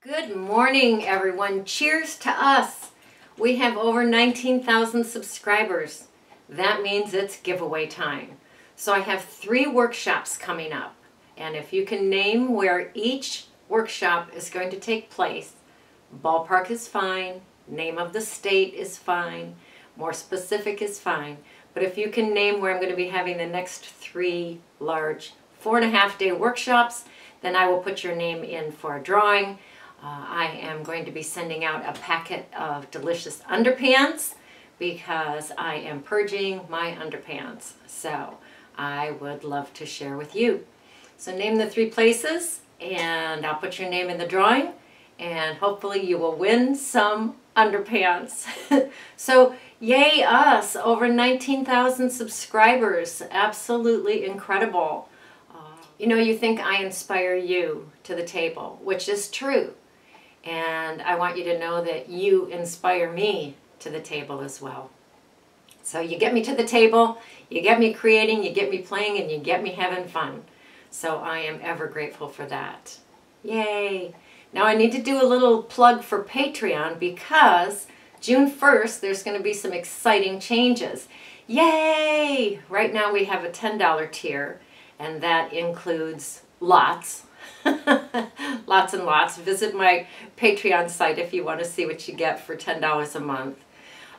Good morning, everyone. Cheers to us. We have over 19,000 subscribers. That means it's giveaway time. So I have 3 workshops coming up. And if you can name where each workshop is going to take place, ballpark is fine, name of the state is fine, more specific is fine. But if you can name where I'm going to be having the next 3 large 4.5-day workshops, then I will put your name in for a drawing. I am going to be sending out a packet of delicious underpants because I am purging my underpants. So I would love to share with you. So name the 3 places and I'll put your name in the drawing and hopefully you will win some underpants. So yay us, over 19,000 subscribers. Absolutely incredible. You know, you think I inspire you to the table, which is true. And I want you to know that you inspire me to the table as well. So you get me to the table, you get me creating, you get me playing, and you get me having fun. So I am ever grateful for that. Yay! Now I need to do a little plug for Patreon because June 1st there's going to be some exciting changes. Yay! Right now we have a $10 tier and that includes lots. Lots and lots. Visit my Patreon site if you want to see what you get for $10 a month.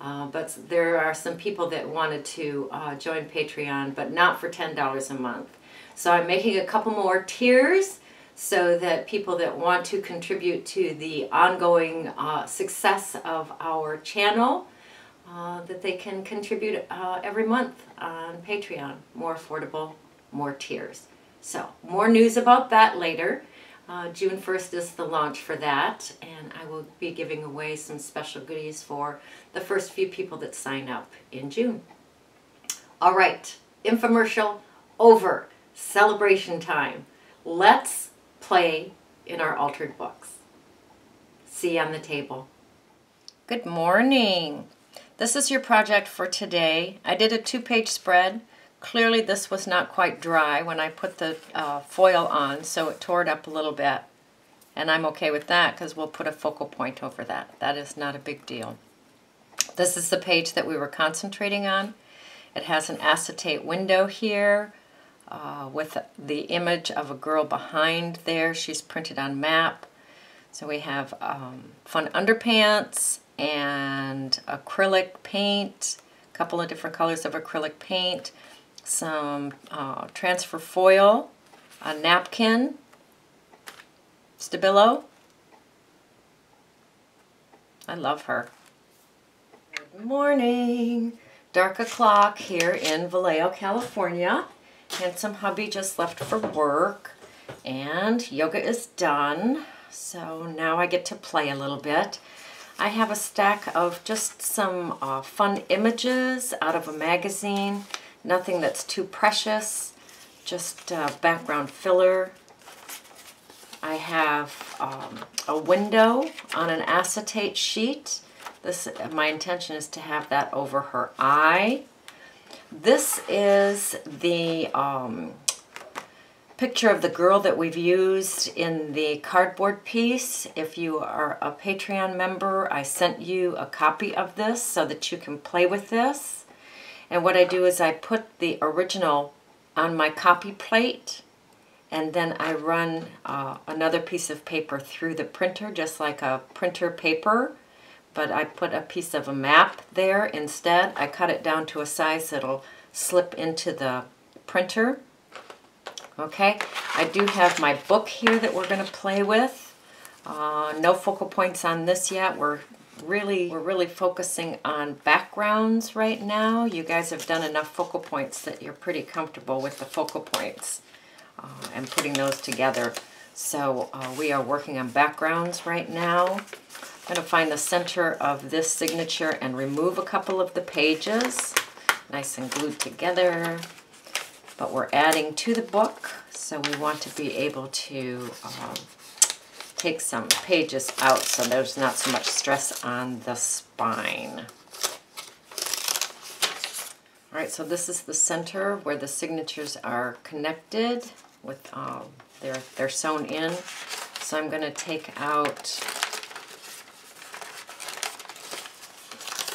But there are some people that wanted to join Patreon, but not for $10 a month. So I'm making a couple more tiers so that people that want to contribute to the ongoing success of our channel, that they can contribute every month on Patreon. More affordable, more tiers. So, more news about that later. June 1st is the launch for that, and I will be giving away some special goodies for the first few people that sign up in June. All right, infomercial over. Celebration time. Let's play in our altered books. See you on the table. Good morning. This is your project for today. I did a 2-page spread. Clearly this was not quite dry when I put the foil on, so it tore it up a little bit. And I'm okay with that because we'll put a focal point over that. That is not a big deal. This is the page that we were concentrating on. It has an acetate window here with the image of a girl behind there. She's printed on map. So we have fun underpants and acrylic paint, a couple of different colors of acrylic paint, some transfer foil, a napkin, Stabilo. I love her. Good morning. Dark o'clock here in Vallejo, California. Handsome hubby just left for work and yoga is done. So now I get to play a little bit. I have a stack of just some fun images out of a magazine. Nothing that's too precious, just background filler. I have a window on an acetate sheet. My intention is to have that over her eye. This is the picture of the girl that we've used in the cardboard piece. If you are a Patreon member, I sent you a copy of this so that you can play with this. And what I do is I put the original on my copy plate and then I run another piece of paper through the printer, just like a printer paper, but I put a piece of a map there instead. I cut it down to a size that'll slip into the printer. Okay, I do have my book here that we're going to play with. No focal points on this yet. We're really focusing on backgrounds right now. You guys have done enough focal points that you're pretty comfortable with the focal points and putting those together. So we are working on backgrounds right now. I'm going to find the center of this signature and remove a couple of the pages. Nice and glued together. But we're adding to the book, so we want to be able to take some pages out so there's not so much stress on the spine. All right, so this is the center where the signatures are connected with they're sewn in. So I'm going to take out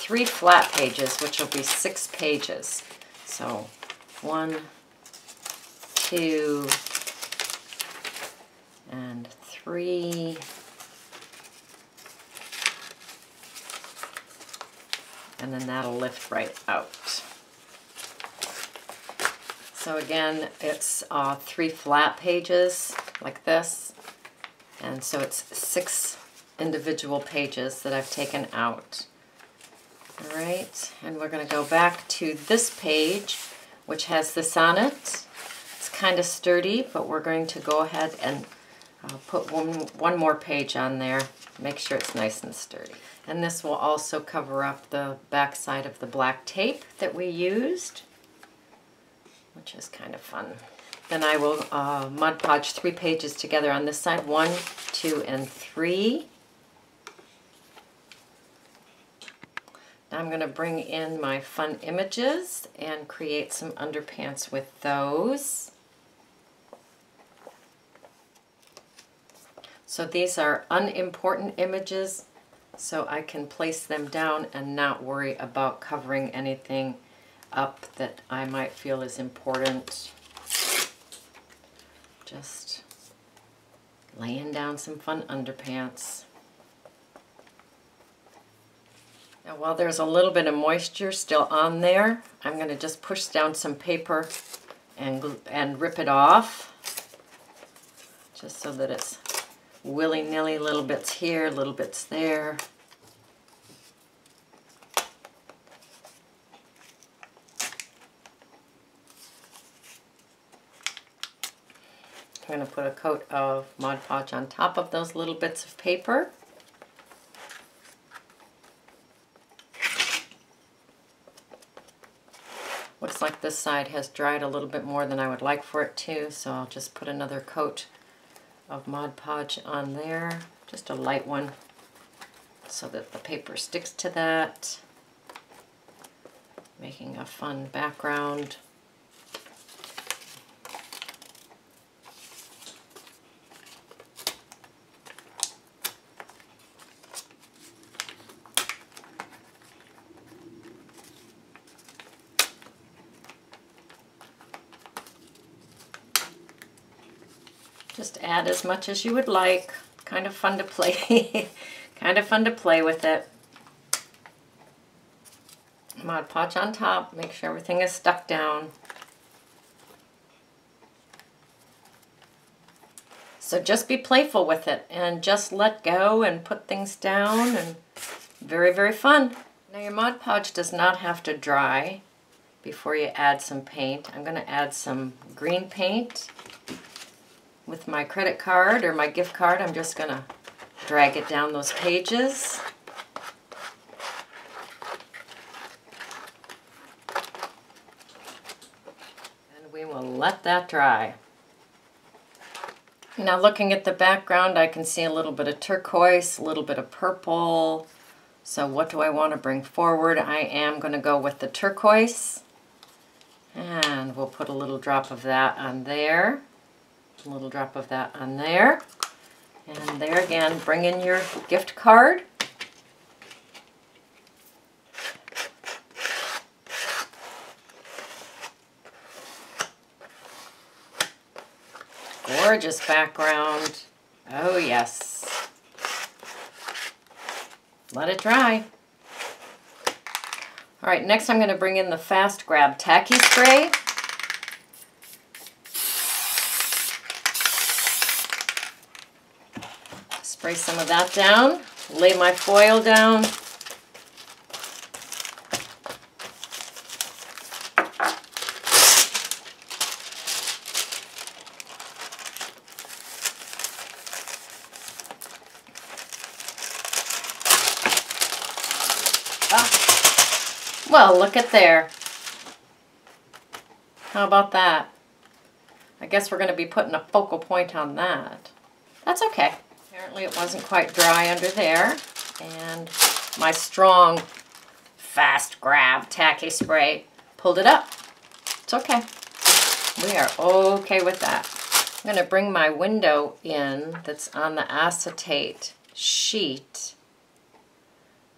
3 flat pages, which will be 6 pages. So 1, 2, and 3. And then that'll lift right out. So again, it's 3 flat pages like this. And so it's 6 individual pages that I've taken out. All right, and we're going to go back to this page, which has this on it. It's kind of sturdy, but we're going to go ahead and put one more page on there. Make sure it's nice and sturdy. And this will also cover up the back side of the black tape that we used, which is kind of fun. Then I will Mod Podge 3 pages together on this side, 1, 2, and 3. Now I'm going to bring in my fun images and create some underpants with those. So these are unimportant images, so I can place them down and not worry about covering anything up that I might feel is important. Just laying down some fun underpants. Now while there's a little bit of moisture still on there, I'm going to just push down some paper and rip it off, just so that it's willy-nilly, little bits here, little bits there. I'm going to put a coat of Mod Podge on top of those little bits of paper. Looks like this side has dried a little bit more than I would like for it to, so I'll just put another coat of Mod Podge on there, just a light one, so that the paper sticks to that, making a fun background. Just add as much as you would like. Kind of fun to play. Kind of fun to play with it. Mod Podge on top. Make sure everything is stuck down. So just be playful with it and just let go and put things down, and very, very fun. Now your Mod Podge does not have to dry before you add some paint. I'm going to add some green paint. With my credit card or my gift card, I'm just going to drag it down those pages. And we will let that dry. Now looking at the background, I can see a little bit of turquoise, a little bit of purple. So what do I want to bring forward? I am going to go with the turquoise. And we'll put a little drop of that on there. A little drop of that on there. And there again, bring in your gift card. Gorgeous background. Oh yes. Let it dry. All right, next I'm going to bring in the Fast Grab Tacky Spray. Spray some of that down, lay my foil down. Well, look at there. How about that? I guess we're going to be putting a focal point on that. That's okay. Apparently it wasn't quite dry under there, and my strong Fast Grab Tacky Spray pulled it up. It's okay. We are okay with that. I'm going to bring my window in that's on the acetate sheet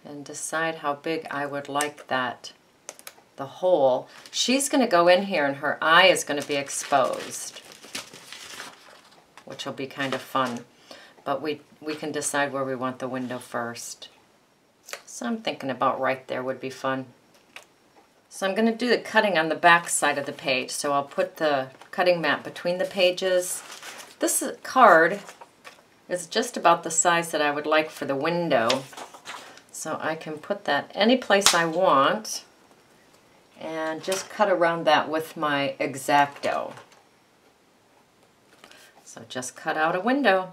and decide how big I would like that, the hole. She's going to go in here and her eye is going to be exposed, which will be kind of fun. But we can decide where we want the window first. So I'm thinking about right there would be fun. So I'm going to do the cutting on the back side of the page. So I'll put the cutting mat between the pages. This card is just about the size that I would like for the window. So I can put that any place I want and just cut around that with my X-Acto. So just cut out a window.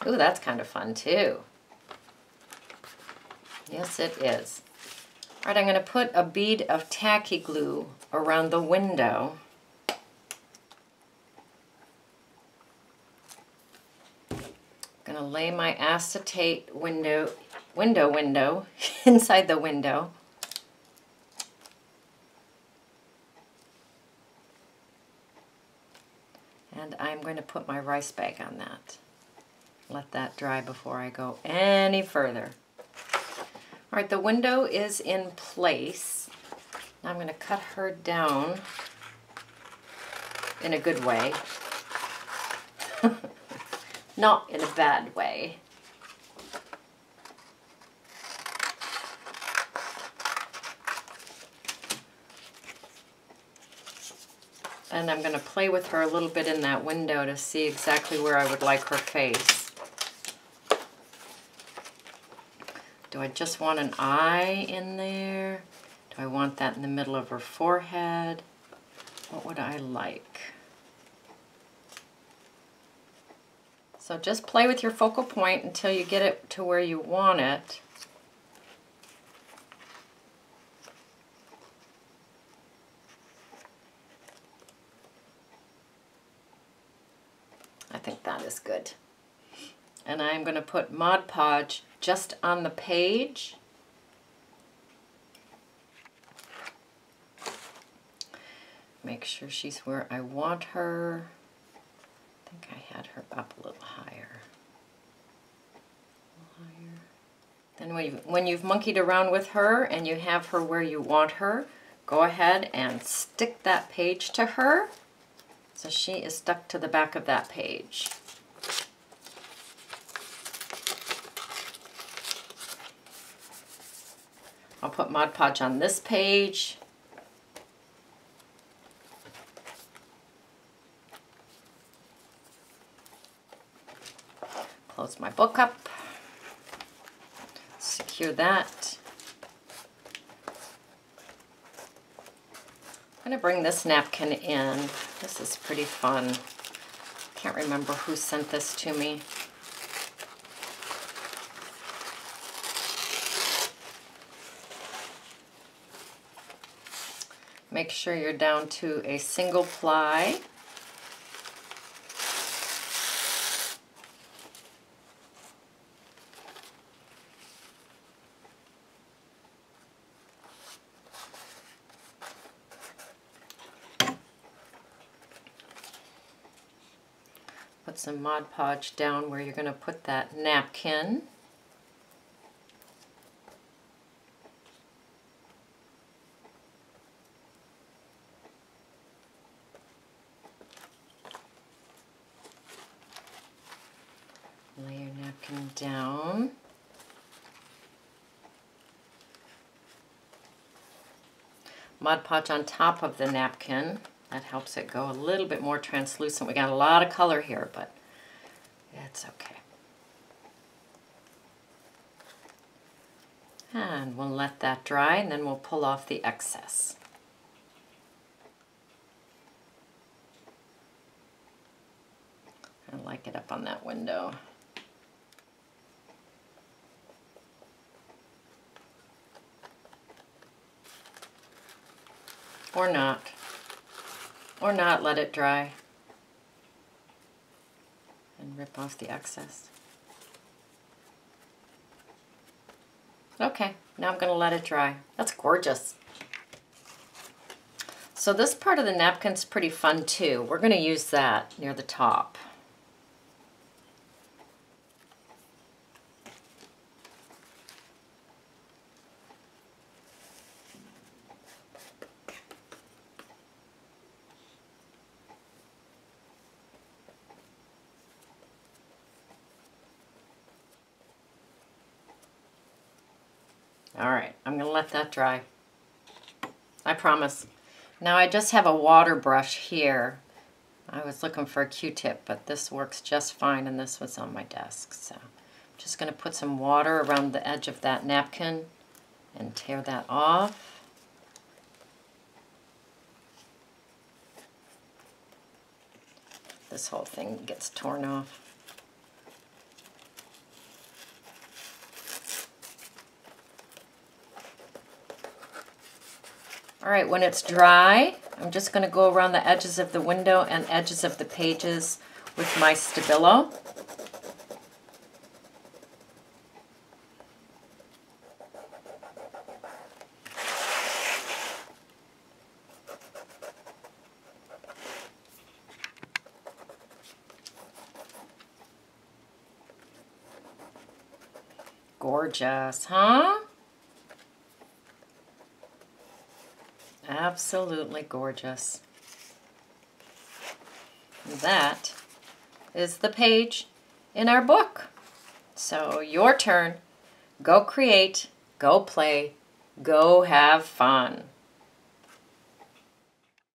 Ooh, that's kind of fun too. Yes, it is. All right, I'm going to put a bead of tacky glue around the window. I'm going to lay my acetate window inside the window. And I'm going to put my rice bag on that. Let that dry before I go any further. All right, the window is in place. Now I'm going to cut her down in a good way. Not in a bad way. And I'm going to play with her a little bit in that window to see exactly where I would like her face. Do I just want an eye in there? Do I want that in the middle of her forehead? What would I like? So just play with your focal point until you get it to where you want it. I think that is good. And I'm going to put Mod Podge just on the page. Make sure she's where I want her. I think I had her up a little higher. Then when you've monkeyed around with her and you have her where you want her, go ahead and stick that page to her. So she is stuck to the back of that page. I'll put Mod Podge on this page. Close my book up. Secure that. I'm going to bring this napkin in. This is pretty fun. Can't remember who sent this to me. Make sure you're down to a single ply. Put some Mod Podge down where you're going to put that napkin. Lay your napkin down. Mod Podge on top of the napkin. That helps it go a little bit more translucent. We got a lot of color here, but it's okay. And we'll let that dry, and then we'll pull off the excess. I like it up on that window. Or not. Or not, let it dry. And rip off the excess. Okay, now I'm going to let it dry. That's gorgeous. So this part of the napkin's pretty fun too. We're going to use that near the top. All right, I'm going to let that dry. I promise. Now I just have a water brush here. I was looking for a Q-tip, but this works just fine, and this was on my desk. So I'm just going to put some water around the edge of that napkin and tear that off. This whole thing gets torn off. All right, when it's dry, I'm just going to go around the edges of the window and edges of the pages with my Stabilo. Gorgeous, huh? Absolutely gorgeous. That is the page in our book. So your turn. Go create, go play, go have fun.